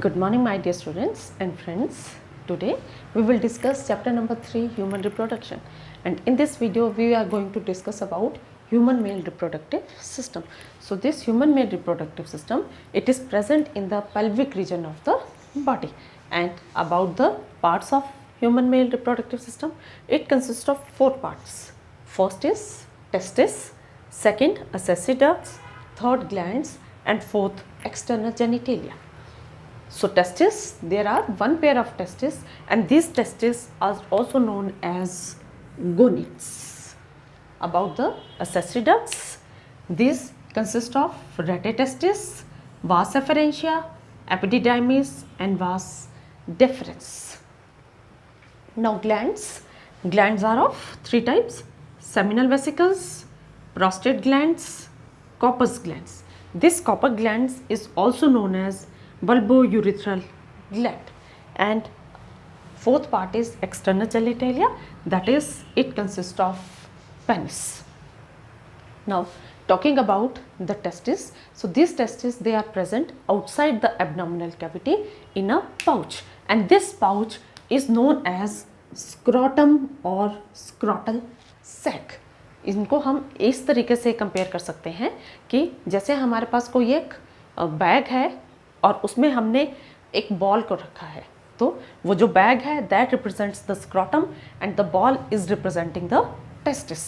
Good morning, my dear students and friends. Today we will discuss chapter number 3, human reproduction, and in this video we are going to discuss about human male reproductive system. So this human male reproductive system, it is present in the pelvic region of the body. And about the parts of human male reproductive system, it consists of 4 parts. First is testis, second accessory ducts, third glands, and fourth external genitalia. So testes, there are one pair of testes, and these testes are also known as gonads. About the accessory ducts, these consist of rete testis, vas efferentia, epididymis and vas deferens. Now glands are of 3 types: seminal vesicles, prostate glands, corpus glands. This corpus glands is also known as bulbourethral gland. And fourth part is external genitalia, that is, it consists of penis. Now talking about the testes, so these testes, they are present outside the abdominal cavity in a pouch, and this pouch is known as scrotum और scrotal sac. इनको हम इस तरीके से compare कर सकते हैं कि जैसे हमारे पास कोई एक बैग है और उसमें हमने एक बॉल को रखा है, तो वो जो बैग है that represents the scrotum and the ball is representing the testis.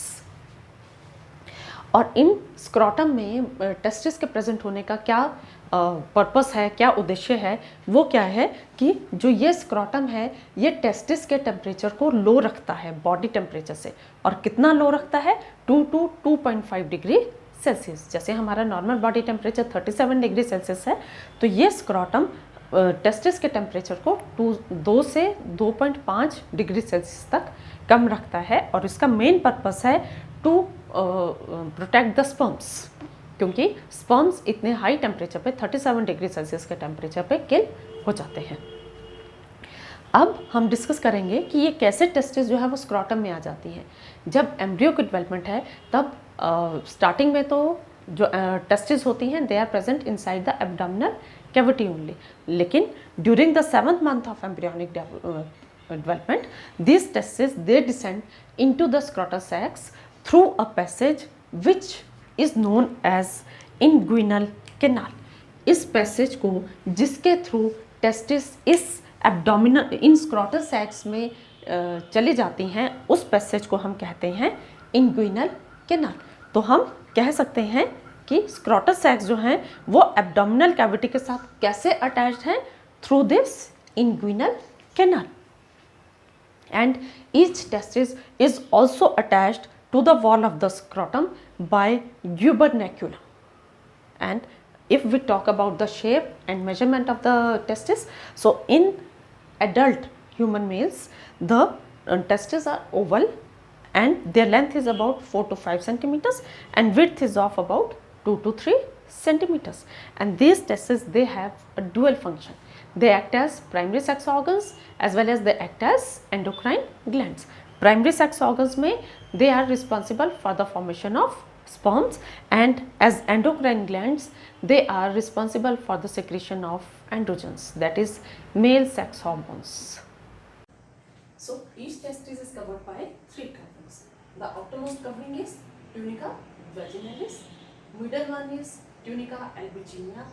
और इन स्क्रॉटम में टेस्टिस के प्रेजेंट होने का क्या पर्पस है, क्या उद्देश्य है, वो क्या है कि जो ये स्क्रॉटम है ये टेस्टिस के टेम्परेचर को लो रखता है बॉडी टेम्परेचर से. और कितना लो रखता है? 2 to 2.5 डिग्री सेल्सियस. जैसे हमारा normal body temperature 37 degree Celsius है, तो ये स्क्रॉटम टेस्टिस के टेम्परेचर को 2 से 2.5 डिग्री सेल्सियस तक कम रखता है. और इसका मेन पर्पस है टू प्रोटेक्ट द स्पर्म्स, क्योंकि स्पर्म्स इतने हाई टेम्परेचर पे 37 डिग्री सेल्सियस के टेम्परेचर पे किल हो जाते हैं. अब हम डिस्कस करेंगे कि ये कैसे टेस्टिस जो है वो स्क्रॉटम में आ जाती हैं. जब एम्ब्रियो की डेवलपमेंट है तब स्टार्टिंग में तो जो टेस्टिस होती हैं they are present inside the abdominal cavity only, लेकिन during the 7th month of embryonic development these testes they descend into the scrotal sacs through a passage which is known as inguinal canal. इस passage को जिसके through testis इस abdominal इन scrotal सैक्स में चली जाती हैं, उस पैसेज को हम कहते हैं इंग्विनल कैनाल. तो हम कह सकते हैं कि स्क्रॉटल सैक्स जो हैं वो एब्डोमिनल कैविटी के साथ कैसे अटैच्ड हैं? Through this inguinal canal. And each testis is also attached to the wall of the scrotum by gubernaculum. And if we talk about the shape and measurement of the testis, so in adult human males the testes are oval and their length is about 4 to 5 centimeters and width is of about 2 to 3 centimeters. And these testes, they have a dual function. They act as primary sex organs as well as they act as endocrine glands. Primary sex organs में they are responsible for the formation of sperms, and as endocrine glands they are responsible for the secretion of androgens, that is male sex hormones. So each testis is covered by 3 coverings. The outermost covering is tunica vaginalis, middle one is tunica albuginea,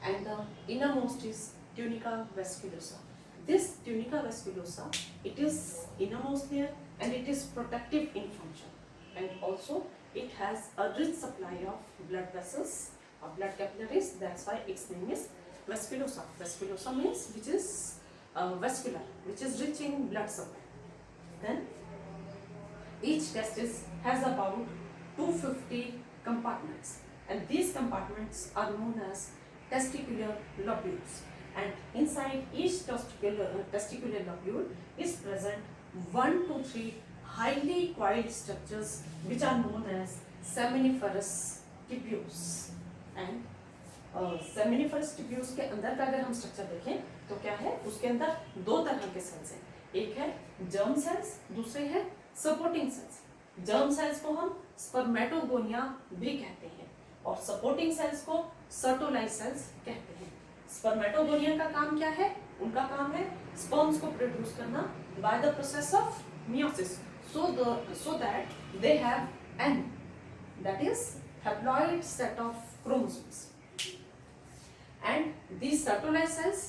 and the innermost is tunica vasculosa. This tunica vasculosa, it is innermost here and it is protective in function, and also it has a rich supply of blood vessels or blood capillaries. That's why its name is vasculosa. Vasculosa means which is vascular, which is rich in blood supply. Then each testis has about 250 compartments, and these compartments are known as testicular lobules. And inside each testicular lobule is present 1 to 3 highly coiled structures which are known as seminiferous tubules. And seminiferous tubules के अंदर का अगर हम structure देखें तो क्या है, उसके अंदर 2 तरह के सेल्स हैं. एक है जर्म सेल्स, दूसरे है सपोर्टिंग सेल्स. जर्म सेल्स को हम स्पर्मेटोगोनिया भी कहते हैं और सपोर्टिंग सेल्स को सर्टोलाइज सेल्स कहते हैं. स्पर्मेटोगोनिया का काम क्या है? उनका काम है स्पर्म्स को प्रोड्यूस करना by the process of meiosis, so that they have n, that is haploid set of chromosomes, and these Sertoli cells,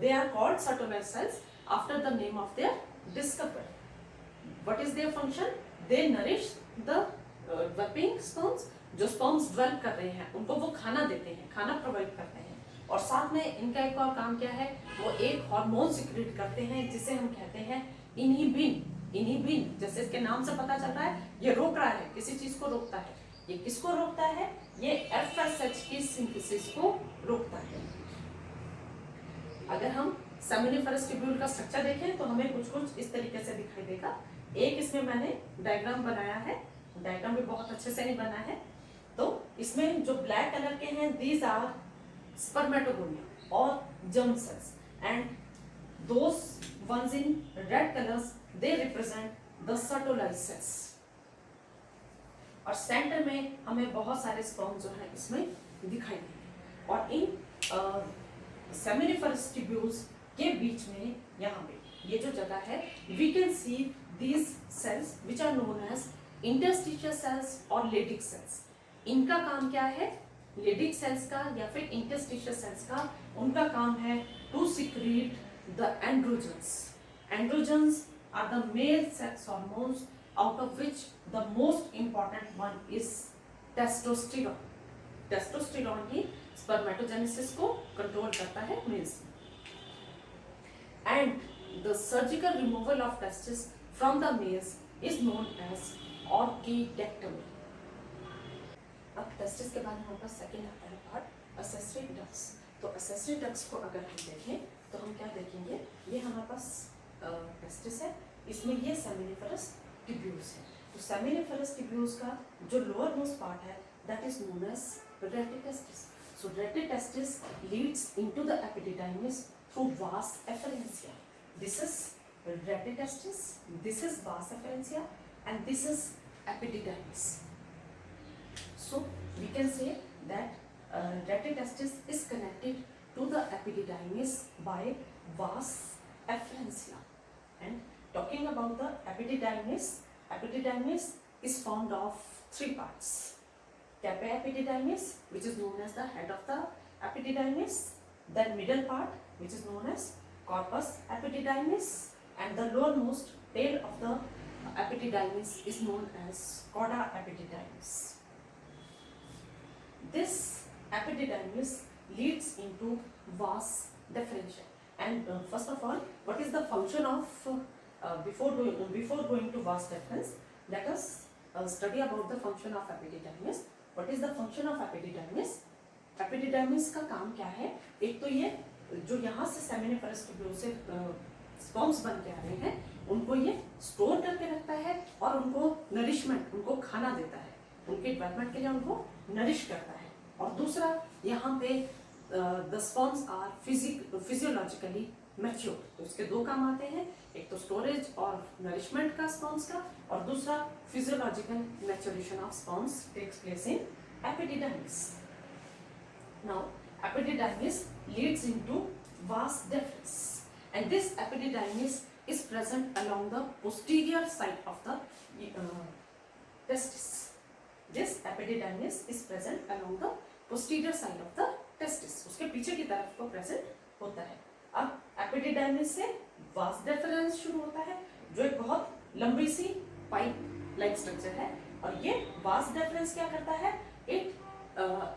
they are called Sertoli cells after the name of their discoverer. What is their function? They nourish the developing sperms. जो sperms develop कर रहे हैं उनको वो खाना देते हैं, खाना प्रोवाइड करते हैं, और साथ में इनका एक और काम क्या है, वो एक हार्मोन सिक्रेट करते हैं जिसे हम कहते हैं इनहिबिन। इनहिबिन जैसे इसके नाम से पता चल रहा है, ये रोक रहा है, किसी चीज को रोकता है। ये किसको रोकता है? ये FSH की सिंथेसिस को रोकता है। अगर हम सेमिनिफरस ट्यूब्यूल का स्ट्रक्चर देखें तो हमें कुछ कुछ इस तरीके से दिखाई देगा। एक इसमें मैंने डायग्राम बनाया है, डायग्राम भी बहुत अच्छे से नहीं बना है। तो इसमें जो ब्लैक कलर के हैं, दीज आर स्पर्मेटोगोनिया और germ cells, and those ones in red colors they represent the Sertoli cells। और सेंटर में हमें बहुत सारे स्पर्म जो है इसमें दिखाई देंगे, और इन सेमिनिफरस ट्यूब्यूल्स के बीच में यहाँ पे ये जो जगह है, we can see these cells which are known as interstitial cells और लेडिक सेल्स। इनका काम क्या है? लेडिक सेल्स का या फिर इंटरस्टिशियल सेल्स का उनका काम है to secrete the androgens. Androgens are the male sex hormones, out of which the most important one is testosterone. Testosterone he spermatogenesis को कंट्रोल करता है males में, and the surgical removal of testes from the males is known as orchidectomy. अब testis के बाद हमारे पास second आता है पार्ट accessory ducts। तो accessory ducts को अगर हम देखें तो हम क्या देखेंगे, ये हमारे पास टेस्टिस है, इसमें ये सेमिनिफरस ट्यूब्यूल्स है। तो सेमिनिफरस ट्यूब्यूल्स का जो लोअर मोस्ट पार्ट है that is known as rete testis. So rete testis leads into the epididymis through vas efferentia. This is rete testis, this is vas efferentia, and this is epididymis. So we can say that retitestis is connected to the epididymis by vas efferentia. And talking about the epididymis, epididymis is formed of three parts. Carpi epididymis, which is known as the head of the epididymis, then middle part, which is known as corpus epididymis, and the lowermost tail of the epididymis is known as cauda epididymis. This epididymis leads into vas deferentiae, and first of all, what is the function of before going to vas deferens, let us study about the function of epididymis. What is the function of epididymis? Epididymis का काम क्या है? एक तो ये जो यहाँ से सेमिनिफरस ट्यूब्यूल से स्पर्म्स बन के आ रहे हैं, उनको ये स्टोर करके रखता है और उनको नरिशमेंट, उनको खाना देता है, उनके डेवलपमेंट के लिए उनको नरिश करता है। और दूसरा, यहाँ पे the sperms are physiologically mature. तो इसके दो काम आते हैं, एक तो स्टोरेज और नरिशमेंट का स्पर्म्स का, और दूसरा physiological maturation of sperms takes place in epididymis. Now epididymis leads into vas deferens, and this epididymis is present along the posterior side of the testis. This epididymis is present along the posterior side of the testis. उसके पीछे की तरफ को present होता है। अब epididymis से vas deferens शुरू होता है, जो एक बहुत लंबी सी पाइप लाइक स्ट्रक्चर है, और ये वास डेफरेंस क्या करता है? It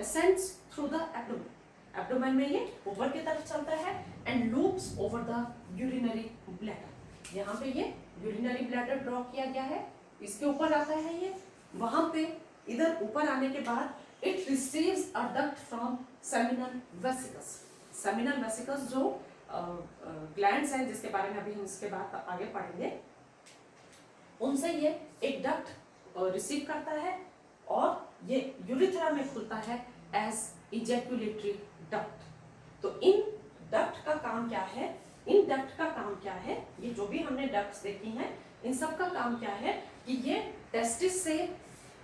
ascends through the abdomen. Abdomen में ये ऊपर की तरफ चलता है and loops over the urinary bladder. यहाँ पे ये यूरिनरी ब्लैडर ड्रॉ किया गया है, इसके ऊपर आता है ये, वहां पे इधर ऊपर आने के बाद it receives a duct from seminal vesicles. Seminal vesicles जो ग्लैंड्स हैं, जिसके बारे में अभी हम इसके बाद आगे पढ़ेंगे, उनसे ये एक डक्ट रिसीव करता है और ये यूरिथ्रा में खुलता है एज इजैकुलेटरी डक्ट। तो इन डक्ट का काम क्या है? इन डक्ट का काम क्या है? ये जो भी हमने डक्ट्स देखी हैं, इन सब का काम क्या है कि ये टेस्टिस से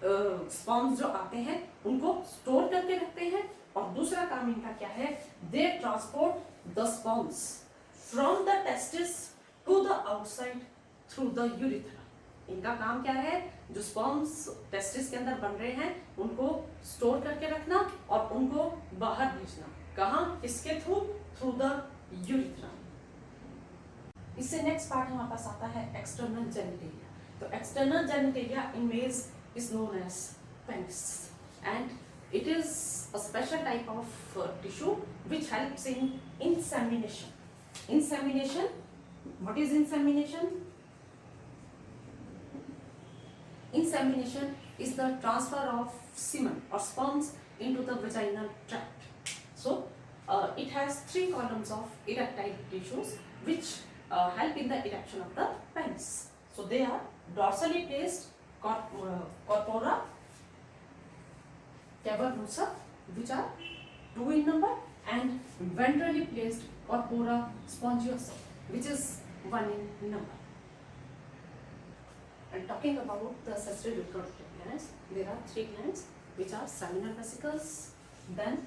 स्पर्म्स जो आते हैं उनको स्टोर करके रखते हैं, और दूसरा काम इनका क्या है, they transport the sperms from the testis to the outside through the urethra. इनका काम क्या है, जो स्पर्म्स टेस्टिस के अंदर बन रहे हैं उनको स्टोर करके रखना और उनको बाहर भेजना। कहाँ, किसके थ्रू, थ्रू द यूरिथ्रा। इससे नेक्स्ट पार्ट हमारे पास आता है एक्सटर्नल जेनिटेलिया। तो external genitalia in males is known as penis, and it is a special type of tissue which helps in insemination. Insemination, what is insemination? Insemination is the transfer of semen or sperms into the vaginal tract. So it has 3 columns of erectile tissues which help in the erection of the penis. So they are dorsally placed corpora cavernosa, which are 2 in number, and ventrally placed corpora spongiosa, which is 1 in number. And talking about the sexually reproductive glands, there are 3 glands which are seminal vesicles. Then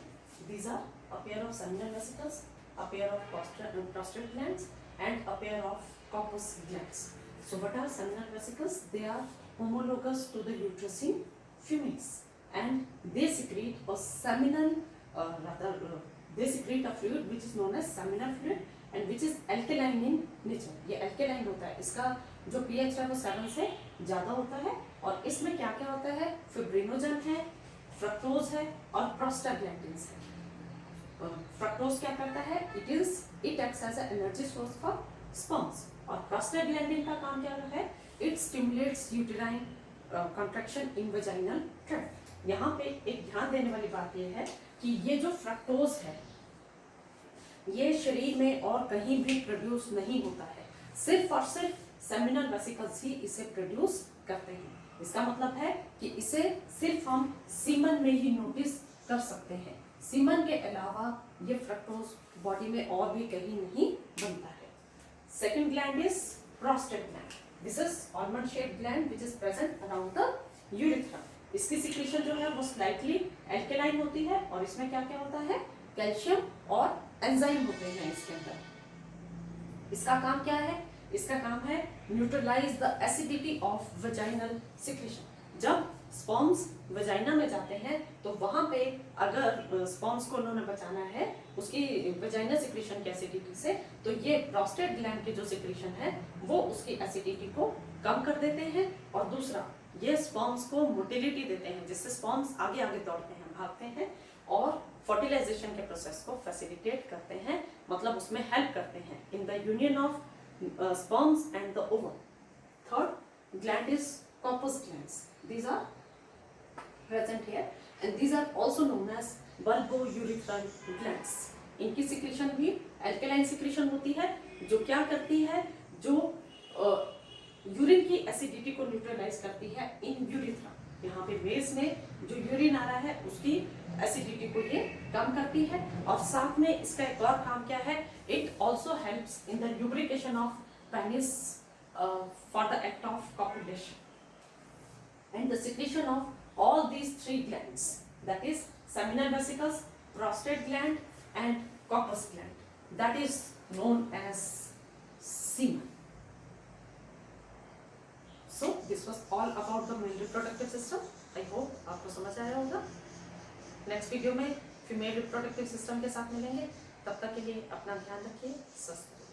these are a pair of seminal vesicles, a pair of prostate glands, and a pair of corpus glands. So what are seminal vesicles? They are homologous to the uterus in females, and they secrete a seminal they secrete a fluid which is known as seminal fluid, and which is alkaline in nature. ये alkaline होता है, इसका जो pH है वो 7 से ज़्यादा होता है, और इसमें क्या क्या होता है, फिब्रिनोजन है, फ्रक्टोज है और प्रोस्टाग्लैंडिन्स है। फ्रक्टोज क्या करता है, it acts as an energy source for sperms, और प्रोस्टाग्लैंडिन का काम क्या है, it stimulates uterine contraction in vaginal tract. यहाँ पे एक ध्यान देने वाली बात यह है कि ये जो फ्रक्टोज है ये शरीर में और कहीं भी प्रोड्यूस नहीं होता है, सिर्फ और सिर्फ सेमिनल वेसिकल्स ही इसे प्रोड्यूस करते हैं। इसका मतलब है कि इसे सिर्फ हम सीमन में ही नोटिस कर सकते हैं, सीमन के अलावा ये फ्रक्टोज बॉडी में और भी कहीं नहीं बनता है। Second gland is prostate gland. This is almond shaped gland which is present around the urethra. इसकी सिक्रीशन जो है वो स्लाइटली एल्केलाइन होती है, और इसमें क्या क्या होता है, कैल्शियम और एंजाइम होते हैं इसके अंदर। इसका काम क्या है, इसका काम है neutralize the acidity of vaginal secretion. जब स्पर्म्स वेजाइना में जाते हैं तो वहां पे अगर स्पर्म्स को उन्होंने बचाना है उसकी वेजाइनल सिक्रीशन की एसिडिटी से, तो ये प्रोस्टेट ग्लैंड की जो सिक्रीशन है वो उसकी एसिडिटी को कम कर देते हैं, और दूसरा ये स्पर्म्स को मोटिलिटी देते हैं, जिससे स्पर्म्स आगे आगे दौड़ते हैं, भागते हैं, और फर्टिलाइजेशन के प्रोसेस को फैसिलिटेट करते हैं, मतलब उसमें हेल्प करते हैं in the union of sperms and the ovum. Third gland is corpus glands. These are present here, and these are also known as bulbourethral glands. इनकी सिक्रीशन भी एल्केलाइन सिक्रीशन होती है, जो क्या करती है, जो यूरिन की एसिडिटी को न्यूट्रलाइज करती है इन यूरिथ्रा। यहाँ पे मेल्स में जो यूरिन आ रहा है उसकी एसिडिटी को ये कम करती है, और साथ में इसका एक और काम क्या है, it also helps in the lubrication of penis for the act of copulation and the secretion of all these 3 glands, that is seminal vesicles, prostate gland and corpus gland, that is known as semen. So this was all about the male reproductive system. I hope आपको समझ आया होगा। Next video में female reproductive system के साथ मिलेंगे, तब तक के लिए अपना ध्यान रखिए, स्वस्थ रहिए।